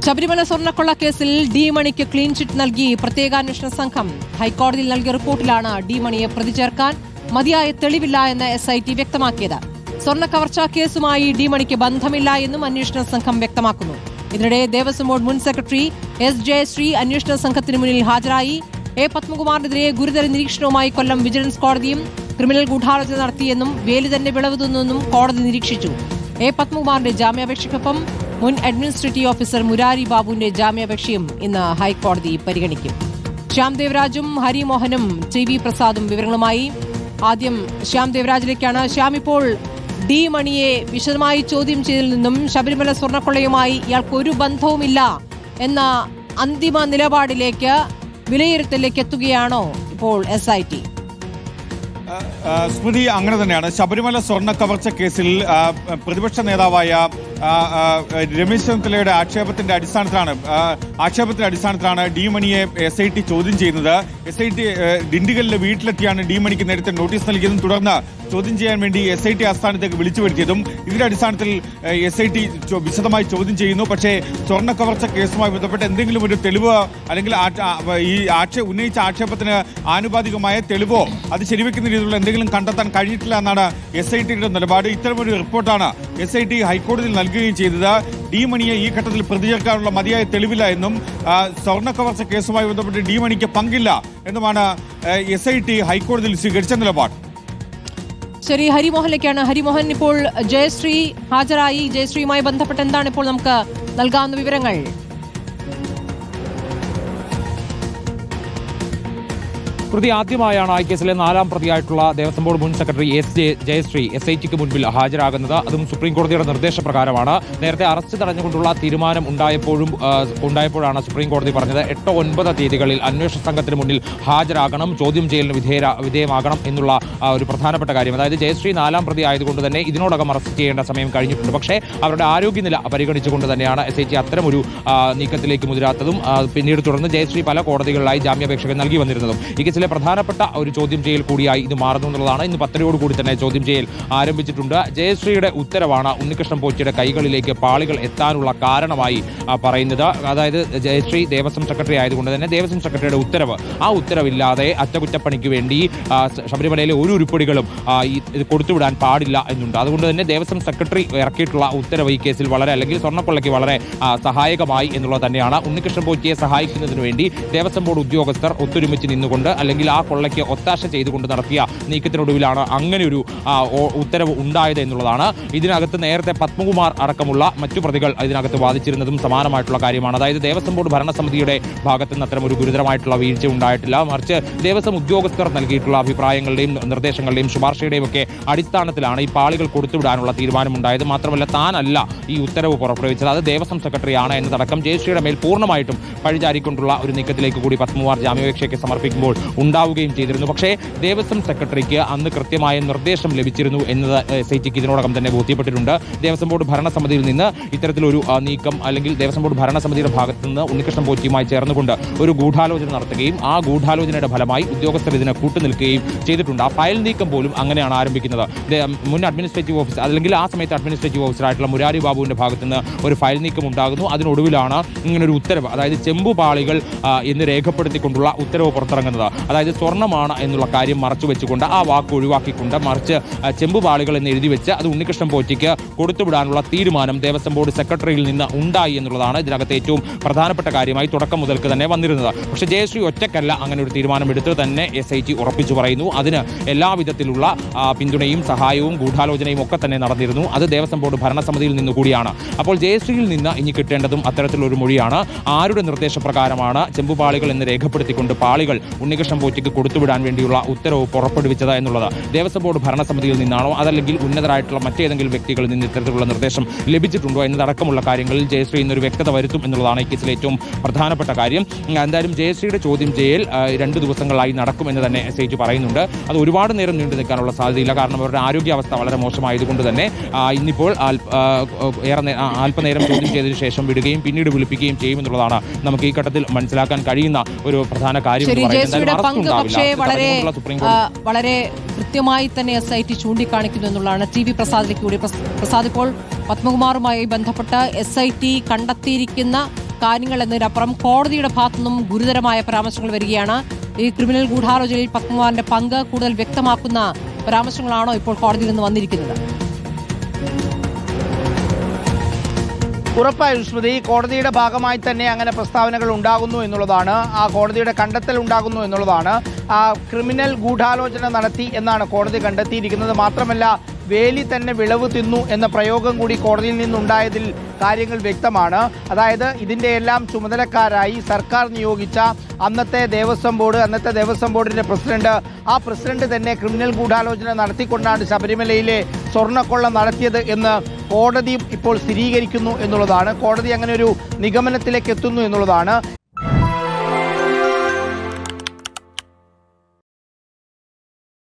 ശബരിമല സ്വർണ്ണക്കൊള്ള കേസിൽ ഡി മണിക്ക് ക്ലീൻ ചിറ്റ് നൽകി പ്രത്യേകാന്വേഷണ സംഘം. ഹൈക്കോടതിയിൽ നൽകിയ റിപ്പോർട്ടിലാണ് ഡി മണിയെ പ്രതി ചേർക്കാൻ മതിയായ തെളിവില്ല എന്ന് SIT വ്യക്തമാക്കിയത്. സ്വർണ്ണ കവർച്ചാ കേസുമായി ഡി മണിക്ക് ബന്ധമില്ല എന്നും അന്വേഷണ സംഘം വ്യക്തമാക്കുന്നു. ഇതിനിടെ ദേവസ്വം ബോർഡ് മുൻ സെക്രട്ടറി S. ജയശ്രീ അന്വേഷണ സംഘത്തിന് മുന്നിൽ ഹാജരായി. A. പത്മകുമാറിനെതിരെ ഗുരുതര നിരീക്ഷണവുമായി കൊല്ലം വിജിലൻസ് കോടതിയും ക്രിമിനൽ ഗൂഢാലോചന നടത്തിയെന്നും വേലി തന്നെ വിളവ് തിന്നെന്നും കോടതി നിരീക്ഷിച്ചു. A. പത്മകുമാറിന്റെ ജാമ്യാപേക്ഷയ്ക്കൊപ്പം മുൻ അഡ്മിനിസ്ട്രേറ്റീവ് ഓഫീസർ മുരാരി ബാബുവിന്റെ ജാമ്യാപേക്ഷയും ഇന്ന് ഹൈക്കോടതി പരിഗണിക്കും. ശ്യാം ദേവരാജും ഹരിമോഹനും TV പ്രസാദും വിവരങ്ങളുമായി. ആദ്യം ശ്യാം ദേവരാജിലേക്കാണ്. ശ്യാം, ഇപ്പോൾ ഡി മണിയെ വിശദമായി ചോദ്യം ചെയ്തതിൽ നിന്നും ശബരിമല സ്വർണ്ണക്കൊള്ളയുമായി ഇയാൾക്ക് ഒരു ബന്ധവുമില്ല എന്ന അന്തിമ നിലപാടിലേക്ക്, വിലയിരുത്തലിലേക്ക് എത്തുകയാണോ ഇപ്പോൾ SIT? സ്മൃതി, അങ്ങനെ തന്നെയാണ്. ശബരിമല സ്വർണ്ണ കവർച്ച കേസിൽ പ്രതിപക്ഷ നേതാവായ രമേശ് ചെന്നിത്തലയുടെ ആക്ഷേപത്തിന്റെ അടിസ്ഥാനത്തിലാണ് ഡി മണിയെ SIT ചോദ്യം ചെയ്യുന്നത്. SIT ദിണ്ടിഗലിലെ വീട്ടിലെത്തിയാണ് ഡി മണിക്ക് നേരത്തെ നോട്ടീസ് നൽകിയതും തുടർന്ന് ചോദ്യം ചെയ്യാൻ വേണ്ടി SIT ആസ്ഥാനത്തേക്ക് വിളിച്ചു വരുത്തിയതും. ഇതിന്റെ അടിസ്ഥാനത്തിൽ SIT വിശദമായി ചോദ്യം ചെയ്യുന്നു. പക്ഷേ സ്വർണ്ണ കവർച്ച കേസുമായി ബന്ധപ്പെട്ട് എന്തെങ്കിലും ഒരു തെളിവ് അല്ലെങ്കിൽ ഈ ഉന്നയിച്ച ആക്ഷേപത്തിന് ആനുപാതികമായ തെളിവോ അത് ശരിവെക്കുന്ന രീതിയിലുള്ള എന്തെങ്കിലും കണ്ടെത്താൻ കഴിഞ്ഞിട്ടില്ല എന്നാണ് SITയുടെ നിലപാട്. ഇത്തരമൊരു റിപ്പോർട്ടാണ് SIT ഹൈക്കോടതിയിൽ നൽകുകയും ചെയ്തത്. ഡി മണിയെ ഈ ഘട്ടത്തിൽ പ്രതി ചേർക്കാനുള്ള മതിയായ തെളിവില്ല എന്നും സ്വർണ്ണ കവർച്ച കേസുമായി ബന്ധപ്പെട്ട് ഡി മണിക്ക് പങ്കില്ല എന്നുമാണ് SIT ഹൈക്കോടതിയിൽ സ്വീകരിച്ച നിലപാട്. ശരി, ഹരിമോഹനിലേക്കാണ്. ഹരിമോഹൻ, ഇപ്പോൾ ജയശ്രീ ഹാജരായി. ജയശ്രീയുമായി ബന്ധപ്പെട്ട് എന്താണ് ഇപ്പോൾ നമുക്ക് നൽകാവുന്ന വിവരങ്ങൾ? പ്രതി ആദ്യമായാണ് ഈ കേസിലെ 4ാം പ്രതിയായിട്ടുള്ള ദേവസ്വം ബോർഡ് മുൻ സെക്രട്ടറി S. ജയശ്രീ SITക്ക് മുൻപിൽ ഹാജരാകുന്നത്. അതും സുപ്രീം കോടതിയുടെ നിർദ്ദേശപ്രകാരമാണ്. നേരത്തെ അറസ്റ്റ് തടഞ്ഞുകൊണ്ടുള്ള തീരുമാനം ഉണ്ടായപ്പോഴാണ് സുപ്രീം കോടതി പറഞ്ഞത് 8, 9 തീയതികളിൽ അന്വേഷണ സംഘത്തിന് മുന്നിൽ ഹാജരാകണം, ചോദ്യം ചെയ്യലിന് വിധേയമാകണം എന്നുള്ള ഒരു പ്രധാനപ്പെട്ട കാര്യം. അതായത് ജയശ്രീ 4ാം പ്രതി ആയതുകൊണ്ട് തന്നെ ഇതിനോടകം അറസ്റ്റ് ചെയ്യേണ്ട സമയം കഴിഞ്ഞിട്ടുണ്ട്. പക്ഷേ അവരുടെ ആരോഗ്യനില പരിഗണിച്ചുകൊണ്ട് തന്നെയാണ് SIT അത്തരമൊരു നീക്കത്തിലേക്ക് മുതിരാത്തതും പിന്നീട് തുടർന്ന് ജയശ്രീ പല കോടതികളിലായി ജാമ്യാപേക്ഷകൾ നൽകി വന്നിരുന്നതും. ഈ കേസിലെ പ്രധാനപ്പെട്ട ഒരു ചോദ്യം ചെയ്യൽ കൂടിയായി ഇത് മാറുന്നു എന്നുള്ളതാണ്. ഇന്ന് 10 കൂടി തന്നെ ചോദ്യം ചെയ്യൽ ആരംഭിച്ചിട്ടുണ്ട്. ജയശ്രീയുടെ ഉത്തരവാണ് ഉണ്ണികൃഷ്ണൻ പോറ്റിയുടെ കൈകളിലേക്ക് പാളികൾ എത്താനുള്ള കാരണമായി പറയുന്നത്. അതായത് ജയശ്രീ ദേവസ്വം സെക്രട്ടറി ആയതുകൊണ്ട് തന്നെ ദേവസ്വം സെക്രട്ടറിയുടെ ഉത്തരവ്, ആ ഉത്തരവില്ലാതെ അറ്റകുറ്റപ്പണിക്ക് വേണ്ടി ശബരിമലയിലെ ഒരു ഉരുപ്പടികളും ഇത് കൊടുത്തുവിടാൻ പാടില്ല എന്നുണ്ട്. അതുകൊണ്ട് തന്നെ ദേവസ്വം സെക്രട്ടറി ഇറക്കിയിട്ടുള്ള ഉത്തരവ് ഈ കേസിൽ അല്ലെങ്കിൽ സ്വർണ്ണക്കൊള്ളയ്ക്ക് വളരെ സഹായകമായി എന്നുള്ളത് തന്നെയാണ്. ഉണ്ണികൃഷ്ണൻ പോറ്റിയെ സഹായിക്കുന്നതിന് വേണ്ടി ദേവസ്വം ബോർഡ് ഉദ്യോഗസ്ഥർ ഒത്തൊരുമിച്ച് നിന്നുകൊണ്ട് അല്ലെങ്കിൽ ആ കൊള്ളയ്ക്ക് ഒത്താശ ചെയ്തുകൊണ്ട് നടത്തിയ നീക്കത്തിനൊടുവിലാണ് അങ്ങനെ ഒരു ഉത്തരവ് ഉണ്ടായത് എന്നുള്ളതാണ്. ഇതിനകത്ത് നേരത്തെ പത്മകുമാർ അടക്കമുള്ള മറ്റു പ്രതികൾ ഇതിനകത്ത് വാദിച്ചിരുന്നതും സമാനമായിട്ടുള്ള കാര്യമാണ്. അതായത് ദേവസ്വം ബോർഡ് ഭരണസമിതിയുടെ ഭാഗത്ത് നിന്ന് അത്തരം ഒരു ഗുരുതരമായിട്ടുള്ള വീഴ്ച ഉണ്ടായിട്ടില്ല, മറിച്ച് ദേവസ്വം ഉദ്യോഗസ്ഥർ നൽകിയിട്ടുള്ള അഭിപ്രായങ്ങളുടെയും നിർദ്ദേശങ്ങളുടെയും ശുപാർശയുടെയും ഒക്കെ അടിസ്ഥാനത്തിലാണ് ഈ പാളികൾ കൊടുത്തുവിടാനുള്ള തീരുമാനമുണ്ടായത്. മാത്രമല്ല താനല്ല ഈ ഉത്തരവ് പുറപ്പെടുവിച്ചത്, അത് ദേവസ്വം സെക്രട്ടറിയാണ് എന്നതടക്കം ജയശ്രീയുടെ മേൽ പൂർണ്ണമായിട്ടും പഴിചാരിക്കൊണ്ടുള്ള ഒരു നീക്കത്തിലേക്ക് കൂടി പത്മകുമാർ ജാമ്യാപേക്ഷയ്ക്ക് സമർപ്പിക്കുമ്പോൾ ഉണ്ടാവുകയും ചെയ്തിരുന്നു. പക്ഷേ ദേവസ്വം സെക്രട്ടറിക്ക് അന്ന് കൃത്യമായ നിർദ്ദേശം ലഭിച്ചിരുന്നു എന്നത് SITക്ക് ഇതിനോടകം തന്നെ ബോധ്യപ്പെട്ടിട്ടുണ്ട്. ദേവസ്വം ബോർഡ് ഭരണസമിതിയിൽ നിന്ന് ഇത്തരത്തിലൊരു നീക്കം അല്ലെങ്കിൽ ദേവസ്വം ബോർഡ് ഭരണസമിതിയുടെ ഭാഗത്ത് നിന്ന് ഉണ്ണികൃഷ്ണൻ പോറ്റിയുമായി ചേർന്നുകൊണ്ട് ഒരു ഗൂഢാലോചന നടത്തുകയും ആ ഗൂഢാലോചനയുടെ ഫലമായി ഉദ്യോഗസ്ഥർ ഇതിനെ കൂട്ടുനിൽക്കുകയും ചെയ്തിട്ടുണ്ട്. ആ ഫയൽ നീക്കം പോലും അങ്ങനെയാണ് ആരംഭിക്കുന്നത്. മുൻ അഡ്മിനിസ്ട്രേറ്റീവ് ഓഫീസർ അല്ലെങ്കിൽ ആ സമയത്ത് അഡ്മിനിസ്ട്രേറ്റീവ് ഓഫീസറായിട്ടുള്ള മുരാരി ബാബുവിന്റെ ഭാഗത്ത് നിന്ന് ഒരു ഫയൽ നീക്കം ഉണ്ടാകുന്നു. അതിനൊടുവിലാണ് ഇങ്ങനൊരു ഉത്തരവ്, അതായത് ചെമ്പുപാളികൾ എന്ന് രേഖപ്പെടുത്തിക്കൊണ്ടുള്ള ഉത്തരവ് പുറത്തിറങ്ങുന്നത്. അതായത് സ്വർണ്ണമാണ് എന്നുള്ള കാര്യം മറച്ചു വെച്ചുകൊണ്ട് ആ വാക്ക് ഒഴിവാക്കിക്കൊണ്ട് മറിച്ച് ചെമ്പുപാളികൾ എന്ന് എഴുതി വെച്ച് അത് ഉണ്ണികൃഷ്ണൻ പോറ്റിക്ക് കൊടുത്തുവിടാനുള്ള തീരുമാനം ദേവസ്വം ബോർഡ് സെക്രട്ടറിയിൽ നിന്ന് ഉണ്ടായി എന്നുള്ളതാണ് ഇതിനകത്ത് ഏറ്റവും പ്രധാനപ്പെട്ട കാര്യമായി തുടക്കം മുതൽക്ക് തന്നെ വന്നിരുന്നത്. പക്ഷേ ജയശ്രീ ഒറ്റക്കല്ല അങ്ങനെ ഒരു തീരുമാനം എടുത്ത് തന്നെ SIT ഉറപ്പിച്ചു പറയുന്നു. അതിന് എല്ലാവിധത്തിലുള്ള പിന്തുണയും സഹായവും ഗൂഢാലോചനയും ഒക്കെ തന്നെ നടന്നിരുന്നു. അത് ദേവസ്വം ബോർഡ് ഭരണസമിതിയിൽ നിന്ന് കൂടിയാണ്. അപ്പോൾ ജയശ്രീയിൽ നിന്ന് ഇനി കിട്ടേണ്ടതും അത്തരത്തിലൊരു മൊഴിയാണ്. ആരുടെ നിർദ്ദേശപ്രകാരമാണ് ചെമ്പുപാളികൾ എന്ന് രേഖപ്പെടുത്തിക്കൊണ്ട് പാളികൾ ഉണ്ണികൃഷ്ണൻ പോറ്റിക്ക് കൊടുത്തുവിടാൻ വേണ്ടിയുള്ള ഉത്തരവ് പുറപ്പെടുവിച്ചത് എന്നുള്ളത് ദേവസ്വം ബോർഡ് ഭരണസമിതിയിൽ നിന്നാണോ അതല്ലെങ്കിൽ ഉന്നതരായിട്ടുള്ള മറ്റേതെങ്കിലും വ്യക്തികളിൽ നിന്ന് ഇത്തരത്തിലുള്ള നിർദ്ദേശം ലഭിച്ചിട്ടുണ്ടോ എന്നതടക്കമുള്ള കാര്യങ്ങളിൽ ജയശ്രീ ഇന്നൊരു വ്യക്തത വരുത്തും എന്നുള്ളതാണ് ഈ കേസിലെ ഏറ്റവും പ്രധാനപ്പെട്ട കാര്യം. എന്തായാലും ജയശ്രീയുടെ ചോദ്യം ചെയ്യൽ 2 ദിവസങ്ങളായി നടക്കുമെന്ന് തന്നെ SIT പറയുന്നുണ്ട്. അത് ഒരുപാട് നേരം നീണ്ടു നിൽക്കാനുള്ള സാധ്യതയില്ല, കാരണം അവരുടെ ആരോഗ്യാവസ്ഥ വളരെ മോശമായതുകൊണ്ട് തന്നെ ഇന്നിപ്പോൾ അല്പനേരം ചോദ്യം ചെയ്തതിനു ശേഷം വിടുകയും പിന്നീട് വിളിപ്പിക്കുകയും ചെയ്യുമെന്നുള്ളതാണ് നമുക്ക് ഈ ഘട്ടത്തിൽ മനസ്സിലാക്കാൻ കഴിയുന്ന ഒരു പ്രധാന കാര്യം. വളരെ കൃത്യമായി തന്നെ SIT ചൂണ്ടിക്കാണിക്കുന്നു എന്നുള്ളതാണ്. TV പ്രസാദിലേക്ക് കൂടി. പ്രസാദ്, ഇപ്പോൾ പത്മകുമാറുമായി ബന്ധപ്പെട്ട SIT കണ്ടെത്തിയിരിക്കുന്ന കാര്യങ്ങൾ എന്നതിനപ്പുറം കോടതിയുടെ ഭാഗത്തുനിന്നും ഗുരുതരമായ പരാമർശങ്ങൾ വരികയാണ്. ഈ ക്രിമിനൽ ഗൂഢാലോചനയിൽ പത്മകുമാറിന്റെ പങ്ക് കൂടുതൽ വ്യക്തമാക്കുന്ന പരാമർശങ്ങളാണോ ഇപ്പോൾ കോടതിയിൽ നിന്ന് വന്നിരിക്കുന്നത്? ഉറപ്പായും സ്മൃതി, കോടതിയുടെ ഭാഗമായി തന്നെ അങ്ങനെ പ്രസ്താവനകൾ ഉണ്ടാകുന്നു എന്നുള്ളതാണ്, ആ കോടതിയുടെ കണ്ടെത്തൽ ഉണ്ടാകുന്നു എന്നുള്ളതാണ്. ക്രിമിനൽ ഗൂഢാലോചന നടത്തി എന്നാണ് കോടതി കണ്ടെത്തിയിരിക്കുന്നത്. മാത്രമല്ല വേലി തന്നെ വിളവ് തിന്നു എന്ന പ്രയോഗം കൂടി കോടതിയിൽ നിന്നുണ്ടായതിൽ കാര്യങ്ങൾ വ്യക്തമാണ്. അതായത് ഇതിൻ്റെ എല്ലാം ചുമതലക്കാരായി സർക്കാർ നിയോഗിച്ച അന്നത്തെ ദേവസ്വം ബോർഡിന്റെ പ്രസിഡന്റ് തന്നെ ക്രിമിനൽ ഗൂഢാലോചന നടത്തിക്കൊണ്ടാണ് ശബരിമലയിലെ സ്വർണ്ണക്കൊള്ള നടത്തിയത് എന്ന് കോടതി ഇപ്പോൾ സ്ഥിരീകരിക്കുന്നു എന്നുള്ളതാണ്. കോടതി അങ്ങനെ ഒരു നിഗമനത്തിലേക്ക് എത്തുന്നു എന്നുള്ളതാണ്.